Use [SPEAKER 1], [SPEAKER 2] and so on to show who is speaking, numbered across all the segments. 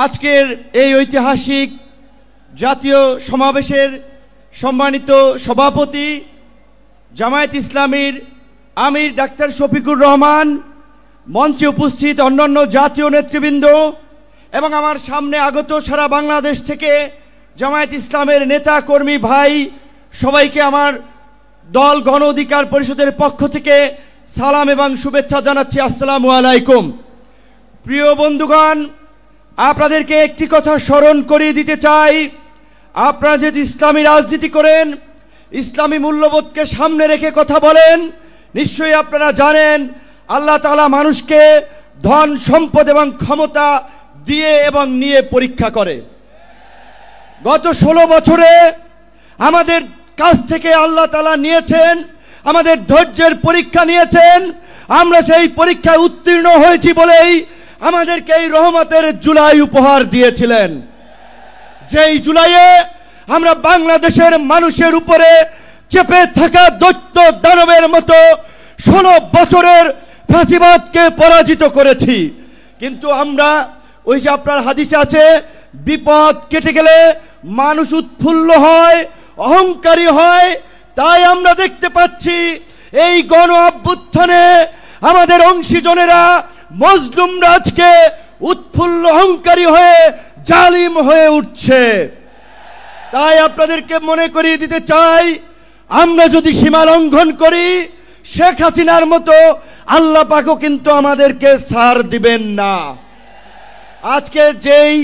[SPEAKER 1] আজকের এই ঐতিহাসিক জাতীয় সমাবেশের সম্মানিত সভাপতি জামায়াত ইসলামীর আমির ডাক্তার শফিকুর রহমান, মঞ্চে উপস্থিত অন্যান্য জাতীয় নেতৃবৃন্দ এবং আমার সামনে আগত সারা বাংলাদেশ থেকে জামায়াত ইসলামের নেতা কর্মী ভাই সবাইকে আমার দল গণ অধিকার পরিষদের পক্ষ থেকে সালাম এবং শুভেচ্ছা জানাচ্ছি। আসসালামু আলাইকুম। প্রিয় বন্ধুগণ, আপনাদেরকে একটি কথা স্মরণ করিয়ে দিতে চাই। আপনারা যদি ইসলামী রাজনীতি করেন, ইসলামী মূল্যবোধকে সামনে রেখে কথা বলেন, নিশ্চয়ই আপনারা জানেন আল্লাহ তাআলা মানুষকে ধন সম্পদ এবং ক্ষমতা দিয়ে এবং নিয়ে পরীক্ষা করে। গত 16 বছরে আমাদের কাছ থেকে আল্লাহ তাআলা নিয়েছেন, আমাদের ধৈর্যের পরীক্ষা নিয়েছেন। আমরা সেই পরীক্ষায় উত্তীর্ণ হয়েছি বলেই আমাদেরকে এই রহমতের জুলাই উপহার দিয়েছিলেন। যেই জুলাইয়ে আমরা বাংলাদেশের মানুষের উপরে চেপে থাকা দৈত্য দানবের মতো 16 বছরের ফাঁসিবাদকে পরাজিত করেছি। কিন্তু আমরা ওই যে আপনার হাদিসে আছে, বিপদ কেটে গেলে মানুষ উৎফুল্ল হয়, অহংকারী হয়। তাই আমরা দেখতে পাচ্ছি এই গণ অভ্যুত্থানে আমাদের অংশীজনেরা মজলুম রাজকে উৎফুল্ল অহংকারী হয়ে জালিম হয়ে উঠছে। তাই আপনাদেরকে মনে করিয়ে দিতে চাই, আমরা যদি সীমা লঙ্ঘন করি, শেখ হাসিনার মতো আল্লাহ পাকও কিন্তু আমাদেরকে ছাড় দিবেন না। আজকে যেই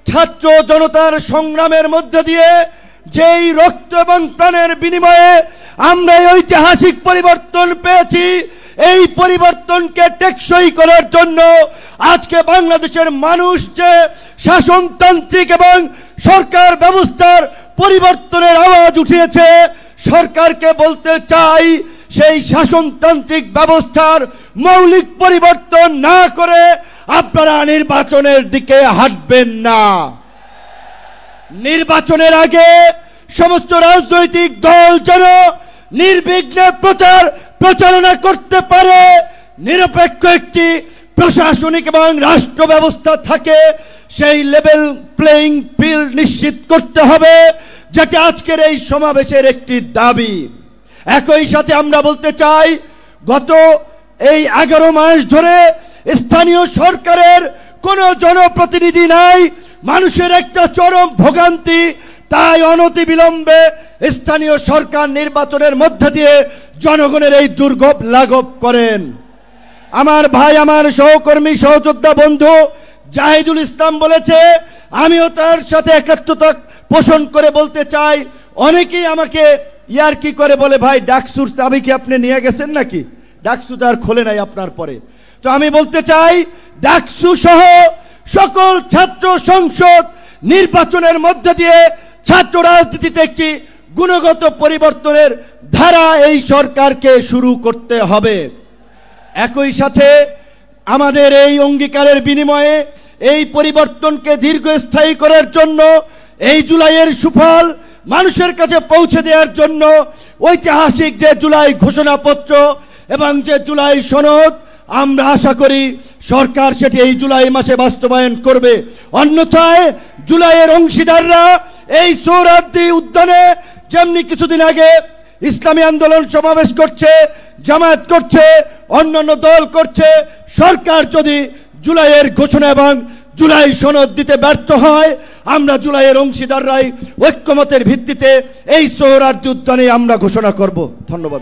[SPEAKER 1] ছাত্র জনতার সংগ্রামের মধ্য দিয়ে, যেই রক্ত এবং প্রাণের বিনিময়ে আমরা এই ঐতিহাসিক পরিবর্তন পেয়েছি, এই পরিবর্তনকে টেকসই করার জন্য আজকে বাংলাদেশের মানুষ যে শাসনতান্ত্রিক এবং সরকার ব্যবস্থার পরিবর্তনের আওয়াজ উঠিয়েছে, সরকারকে বলতে চাই সেই শাসনতান্ত্রিক ব্যবস্থার মৌলিক পরিবর্তন না করে আপনারা নির্বাচনের দিকে হাঁটবেন না। নির্বাচনের আগে সমস্ত রাজনৈতিক দল যেন নির্বিঘ্নে প্রচারণা করতে পারে, নিরপেক্ষ একটি প্রশাসনিক এবং রাষ্ট্র ব্যবস্থা থাকে, সেই লেভেল প্লেইং ফিল্ড নিশ্চিত করতে হবে, যেটা আজকের এই সমাবেশের একটি দাবি। একই সাথে আমরা বলতে চাই, গত এই 11 মাস ধরে স্থানীয় সরকারের কোনো জনপ্রতিনিধি নাই, মানুষের একটা চরম ভোগান্তি। তাই অনতিবিলম্বে স্থানীয় সরকার নির্বাচনের মধ্য দিয়ে জনগণের এই দুর্ভোগ লাঘব করেন। আমার ভাই, আমার সহকর্মী, সহযোদ্ধা বন্ধু জাহিদুল ইসলাম বলেছে, আমিও তার সাথে একাত্মতা পোষণ করে বলতে চাই। অনেকেই আমাকে ইয়ার্কি করে বলে, ভাই ডাকসুর চাবি কি আপনি নিয়ে গেছেন নাকি? ডাকসু তো আর খোলে নাই আপনার পরে। তো আমি বলতে চাই, ডাকসু সহ সকল ছাত্র সংসদ নির্বাচনের মধ্য দিয়ে ছাত্র রাজনীতিতে একটি গুণগত পরিবর্তনের ধারা এই সরকারকে শুরু করতে হবে। একই সাথে আমাদের এই অঙ্গীকারের বিনিময়ে এই পরিবর্তনকে দীর্ঘস্থায়ী করার জন্য, এই জুলাইয়ের সুফল মানুষের কাছে পৌঁছে দেওয়ার জন্য ঐতিহাসিক যে জুলাই ঘোষণাপত্র এবং যে জুলাই সনদ, আমরা আশা করি সরকার সেটি এই জুলাই মাসে বাস্তবায়ন করবে। অন্যথায় জুলাইয়ের অংশীদাররা এই সোহরাওয়ার্দী উদ্যানে যেমনি কিছুদিন আগে ইসলামী আন্দোলন সমাবেশ করছে, জামায়াত করছে, অন্যান্য দল করছে, সরকার যদি জুলাইয়ের ঘোষণা এবং জুলাই সনদ দিতে ব্যর্থ হয়, আমরা জুলাইয়ের অংশীদাররাই ঐক্যমতের ভিত্তিতে এই সোহরাওয়ার্দী উদ্যানে আমরা ঘোষণা করব। ধন্যবাদ।